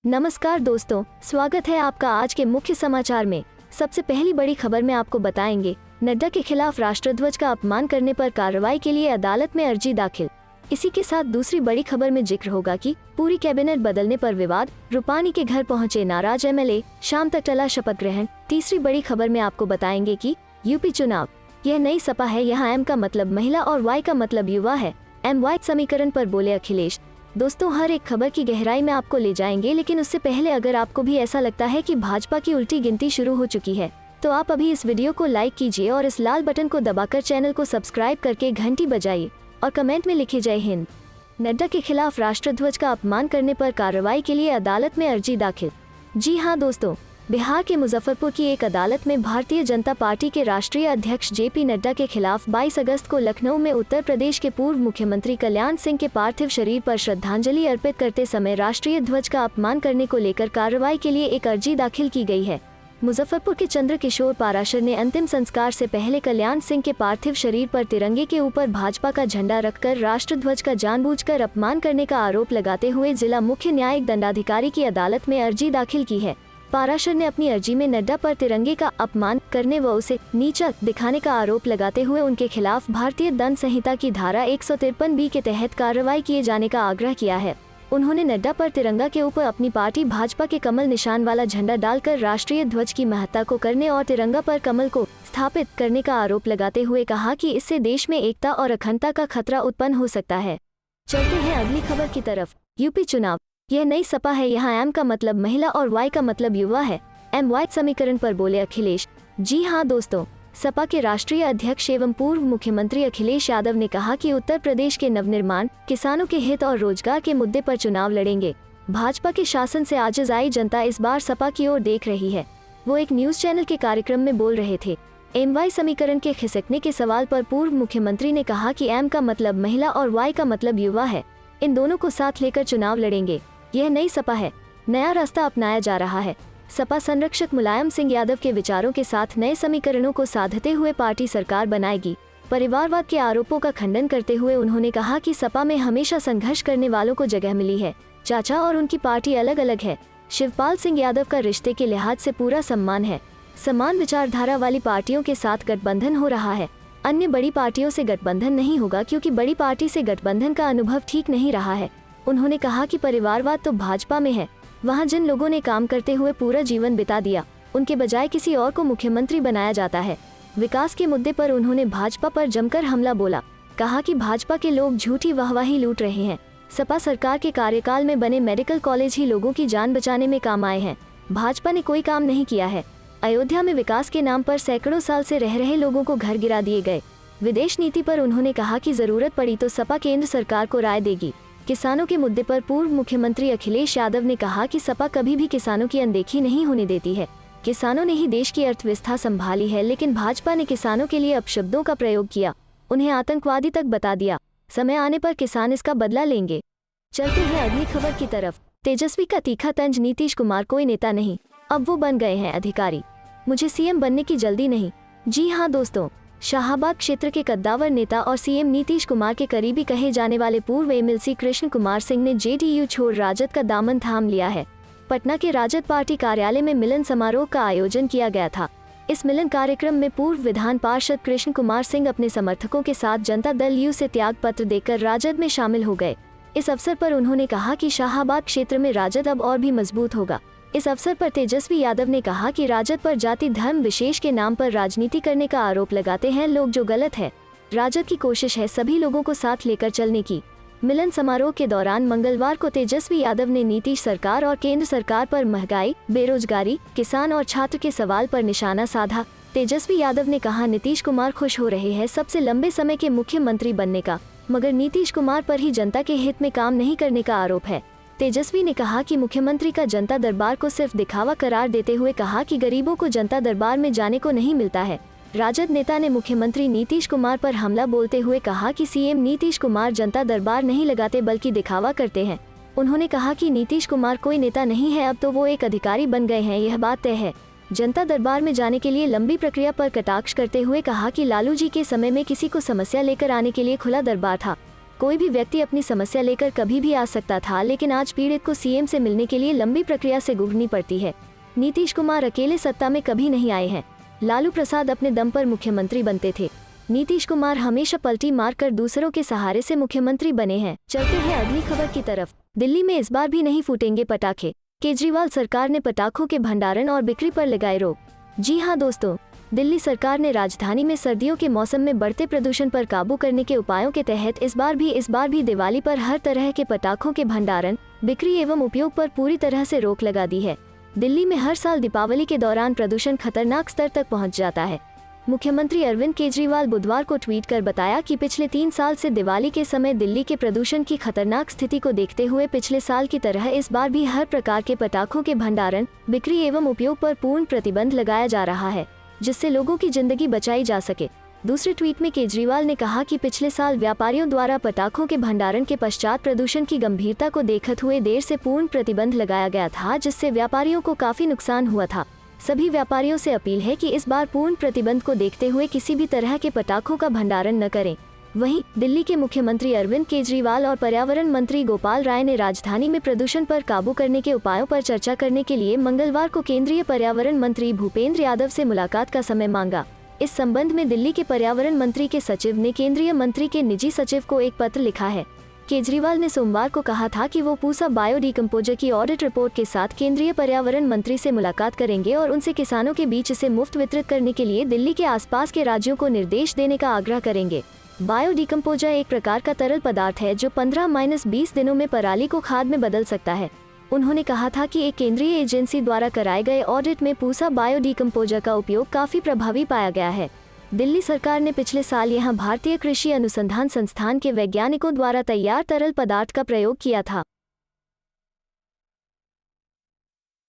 नमस्कार दोस्तों, स्वागत है आपका आज के मुख्य समाचार में। सबसे पहली बड़ी खबर में आपको बताएंगे, नड्डा के खिलाफ राष्ट्रध्वज का अपमान करने पर कार्रवाई के लिए अदालत में अर्जी दाखिल। इसी के साथ दूसरी बड़ी खबर में जिक्र होगा कि पूरी कैबिनेट बदलने पर विवाद, रूपानी के घर पहुंचे नाराज एमएलए, शाम तक टला शपथ ग्रहण। तीसरी बड़ी खबर में आपको बताएंगे कि यूपी चुनाव, यह नई सपा है, यहाँ एम का मतलब महिला और वाई का मतलब युवा है। एम वाई समीकरण पर बोले अखिलेश। दोस्तों, हर एक खबर की गहराई में आपको ले जाएंगे, लेकिन उससे पहले अगर आपको भी ऐसा लगता है कि भाजपा की उल्टी गिनती शुरू हो चुकी है, तो आप अभी इस वीडियो को लाइक कीजिए और इस लाल बटन को दबाकर चैनल को सब्सक्राइब करके घंटी बजाइए और कमेंट में लिखिए जय हिंद। नड्डा के खिलाफ राष्ट्रध्वज का अपमान करने पर कार्रवाई के लिए अदालत में अर्जी दाखिल। जी हाँ दोस्तों, बिहार के मुजफ्फरपुर की एक अदालत में भारतीय जनता पार्टी के राष्ट्रीय अध्यक्ष जेपी नड्डा के खिलाफ 22 अगस्त को लखनऊ में उत्तर प्रदेश के पूर्व मुख्यमंत्री कल्याण सिंह के पार्थिव शरीर पर श्रद्धांजलि अर्पित करते समय राष्ट्रीय ध्वज का अपमान करने को लेकर कार्रवाई के लिए एक अर्जी दाखिल की गई है। मुजफ्फरपुर के चंद्रकिशोर पाराशर ने अंतिम संस्कार से पहले कल्याण सिंह के पार्थिव शरीर पर तिरंगे के ऊपर भाजपा का झंडा रखकर राष्ट्रध्वज का जानबूझकर अपमान करने का आरोप लगाते हुए जिला मुख्य न्यायिक दंडाधिकारी की अदालत में अर्जी दाखिल की है। पाराशर ने अपनी अर्जी में नड्डा पर तिरंगे का अपमान करने व उसे नीचा दिखाने का आरोप लगाते हुए उनके खिलाफ भारतीय दंड संहिता की धारा 153 बी के तहत कार्रवाई किए जाने का आग्रह किया है। उन्होंने नड्डा पर तिरंगा के ऊपर अपनी पार्टी भाजपा के कमल निशान वाला झंडा डालकर राष्ट्रीय ध्वज की महत्ता को करने और तिरंगा पर कमल को स्थापित करने का आरोप लगाते हुए कहा कि इससे देश में एकता और अखंडता का खतरा उत्पन्न हो सकता है। चलते हैं अगली खबर की तरफ। यूपी चुनाव, यह नई सपा है, यहाँ एम का मतलब महिला और वाई का मतलब युवा है। एम वाई समीकरण पर बोले अखिलेश। जी हाँ दोस्तों, सपा के राष्ट्रीय अध्यक्ष एवं पूर्व मुख्यमंत्री अखिलेश यादव ने कहा कि उत्तर प्रदेश के नवनिर्माण, किसानों के हित और रोजगार के मुद्दे पर चुनाव लड़ेंगे। भाजपा के शासन से आजिज आई जनता इस बार सपा की ओर देख रही है। वो एक न्यूज चैनल के कार्यक्रम में बोल रहे थे। एम वाई समीकरण के खिसकने के सवाल पर पूर्व मुख्यमंत्री ने कहा कि एम का मतलब महिला और वाई का मतलब युवा है, इन दोनों को साथ लेकर चुनाव लड़ेंगे। यह नई सपा है, नया रास्ता अपनाया जा रहा है। सपा संरक्षक मुलायम सिंह यादव के विचारों के साथ नए समीकरणों को साधते हुए पार्टी सरकार बनाएगी। परिवारवाद के आरोपों का खंडन करते हुए उन्होंने कहा कि सपा में हमेशा संघर्ष करने वालों को जगह मिली है। चाचा और उनकी पार्टी अलग अलग है। शिवपाल सिंह यादव का रिश्ते के लिहाज से पूरा सम्मान है। समान विचारधारा वाली पार्टियों के साथ गठबंधन हो रहा है। अन्य बड़ी पार्टियों से गठबंधन नहीं होगा, क्योंकि बड़ी पार्टी से गठबंधन का अनुभव ठीक नहीं रहा है। उन्होंने कहा कि परिवारवाद तो भाजपा में है, वहां जिन लोगों ने काम करते हुए पूरा जीवन बिता दिया, उनके बजाय किसी और को मुख्यमंत्री बनाया जाता है। विकास के मुद्दे पर उन्होंने भाजपा पर जमकर हमला बोला। कहा कि भाजपा के लोग झूठी वाहवाही लूट रहे हैं। सपा सरकार के कार्यकाल में बने मेडिकल कॉलेज ही लोगों की जान बचाने में काम आए हैं। भाजपा ने कोई काम नहीं किया है। अयोध्या में विकास के नाम पर सैकड़ों साल से रह रहे लोगों को घर गिरा दिए गए। विदेश नीति पर उन्होंने कहा कि जरूरत पड़ी तो सपा केंद्र सरकार को राय देगी। किसानों के मुद्दे पर पूर्व मुख्यमंत्री अखिलेश यादव ने कहा कि सपा कभी भी किसानों की अनदेखी नहीं होने देती है। किसानों ने ही देश की अर्थव्यवस्था संभाली है, लेकिन भाजपा ने किसानों के लिए अपशब्दों का प्रयोग किया, उन्हें आतंकवादी तक बता दिया। समय आने पर किसान इसका बदला लेंगे। चलते हैं अगली खबर की तरफ। तेजस्वी का तीखा तंज, नीतीश कुमार कोई नेता नहीं, अब वो बन गए हैं अधिकारी, मुझे सीएम बनने की जल्दी नहीं। जी हाँ दोस्तों, शाहाबाद क्षेत्र के कद्दावर नेता और सीएम नीतीश कुमार के करीबी कहे जाने वाले पूर्व एमएलसी कृष्ण कुमार सिंह ने जेडीयू छोड़ राजद का दामन थाम लिया है। पटना के राजद पार्टी कार्यालय में मिलन समारोह का आयोजन किया गया था। इस मिलन कार्यक्रम में पूर्व विधान पार्षद कृष्ण कुमार सिंह अपने समर्थकों के साथ जनता दल यू से त्याग पत्र देकर राजद में शामिल हो गए। इस अवसर पर उन्होंने कहा कि शाहाबाद क्षेत्र में राजद अब और भी मजबूत होगा। इस अवसर पर तेजस्वी यादव ने कहा कि राजद पर जाति धर्म विशेष के नाम पर राजनीति करने का आरोप लगाते हैं लोग, जो गलत है। राजद की कोशिश है सभी लोगों को साथ लेकर चलने की। मिलन समारोह के दौरान मंगलवार को तेजस्वी यादव ने नीतीश सरकार और केंद्र सरकार पर महंगाई, बेरोजगारी, किसान और छात्र के सवाल पर निशाना साधा। तेजस्वी यादव ने कहा, नीतीश कुमार खुश हो रहे हैं सबसे लंबे समय के मुख्यमंत्री बनने का, मगर नीतीश कुमार पर ही जनता के हित में काम नहीं करने का आरोप है। तेजस्वी ने कहा कि मुख्यमंत्री का जनता दरबार को सिर्फ दिखावा करार देते हुए कहा कि गरीबों को जनता दरबार में जाने को नहीं मिलता है। राजद नेता ने मुख्यमंत्री नीतीश कुमार पर हमला बोलते हुए कहा कि सीएम नीतीश कुमार जनता दरबार नहीं लगाते बल्कि दिखावा करते हैं। उन्होंने कहा कि नीतीश कुमार कोई नेता नहीं है, अब तो वो एक अधिकारी बन गए हैं, यह बात तय है। जनता दरबार में जाने के लिए लंबी प्रक्रिया पर कटाक्ष करते हुए कहा कि लालू जी के समय में किसी को समस्या लेकर आने के लिए खुला दरबार था। कोई भी व्यक्ति अपनी समस्या लेकर कभी भी आ सकता था, लेकिन आज पीड़ित को सीएम से मिलने के लिए लंबी प्रक्रिया से गुजरनी पड़ती है। नीतीश कुमार अकेले सत्ता में कभी नहीं आए हैं। लालू प्रसाद अपने दम पर मुख्यमंत्री बनते थे। नीतीश कुमार हमेशा पलटी मारकर दूसरों के सहारे से मुख्यमंत्री बने हैं। चलते हैं अगली खबर की तरफ। दिल्ली में इस बार भी नहीं फूटेंगे पटाखे। केजरीवाल सरकार ने पटाखों के भंडारण और बिक्री पर लगाए रोक। जी हां दोस्तों, दिल्ली सरकार ने राजधानी में सर्दियों के मौसम में बढ़ते प्रदूषण पर काबू करने के उपायों के तहत इस बार भी दिवाली पर हर तरह के पटाखों के भंडारण, बिक्री एवं उपयोग पर पूरी तरह से रोक लगा दी है। दिल्ली में हर साल दीपावली के दौरान प्रदूषण खतरनाक स्तर तक पहुंच जाता है। मुख्यमंत्री अरविंद केजरीवाल बुधवार को ट्वीट कर बताया कि पिछले 3 साल से दिवाली के समय दिल्ली के प्रदूषण की खतरनाक स्थिति को देखते हुए पिछले साल की तरह इस बार भी हर प्रकार के पटाखों के भंडारण, बिक्री एवं उपयोग पर पूर्ण प्रतिबंध लगाया जा रहा है, जिससे लोगों की जिंदगी बचाई जा सके। दूसरे ट्वीट में केजरीवाल ने कहा कि पिछले साल व्यापारियों द्वारा पटाखों के भंडारण के पश्चात प्रदूषण की गंभीरता को देखते हुए देर से पूर्ण प्रतिबंध लगाया गया था, जिससे व्यापारियों को काफी नुकसान हुआ था। सभी व्यापारियों से अपील है कि इस बार पूर्ण प्रतिबंध को देखते हुए किसी भी तरह के पटाखों का भंडारण न करें। वहीं दिल्ली के मुख्यमंत्री अरविंद केजरीवाल और पर्यावरण मंत्री गोपाल राय ने राजधानी में प्रदूषण पर काबू करने के उपायों पर चर्चा करने के लिए मंगलवार को केंद्रीय पर्यावरण मंत्री भूपेंद्र यादव से मुलाकात का समय मांगा। इस संबंध में दिल्ली के पर्यावरण मंत्री के सचिव ने केंद्रीय मंत्री के निजी सचिव को एक पत्र लिखा है। केजरीवाल ने सोमवार को कहा था कि वो पूसा बायोडिकम्पोजर की ऑडिट रिपोर्ट के साथ केंद्रीय पर्यावरण मंत्री से मुलाकात करेंगे और उनसे किसानों के बीच इसे मुफ्त वितरित करने के लिए दिल्ली के आसपास के राज्यों को निर्देश देने का आग्रह करेंगे। बायोडिकम्पोजर एक प्रकार का तरल पदार्थ है जो 15-20 दिनों में पराली को खाद में बदल सकता है। उन्होंने कहा था कि एक केंद्रीय एजेंसी द्वारा कराए गए ऑडिट में पूसा बायोडिकम्पोजर का उपयोग काफी प्रभावी पाया गया है। दिल्ली सरकार ने पिछले साल यहां भारतीय कृषि अनुसंधान संस्थान के वैज्ञानिकों द्वारा तैयार तरल पदार्थ का प्रयोग किया था।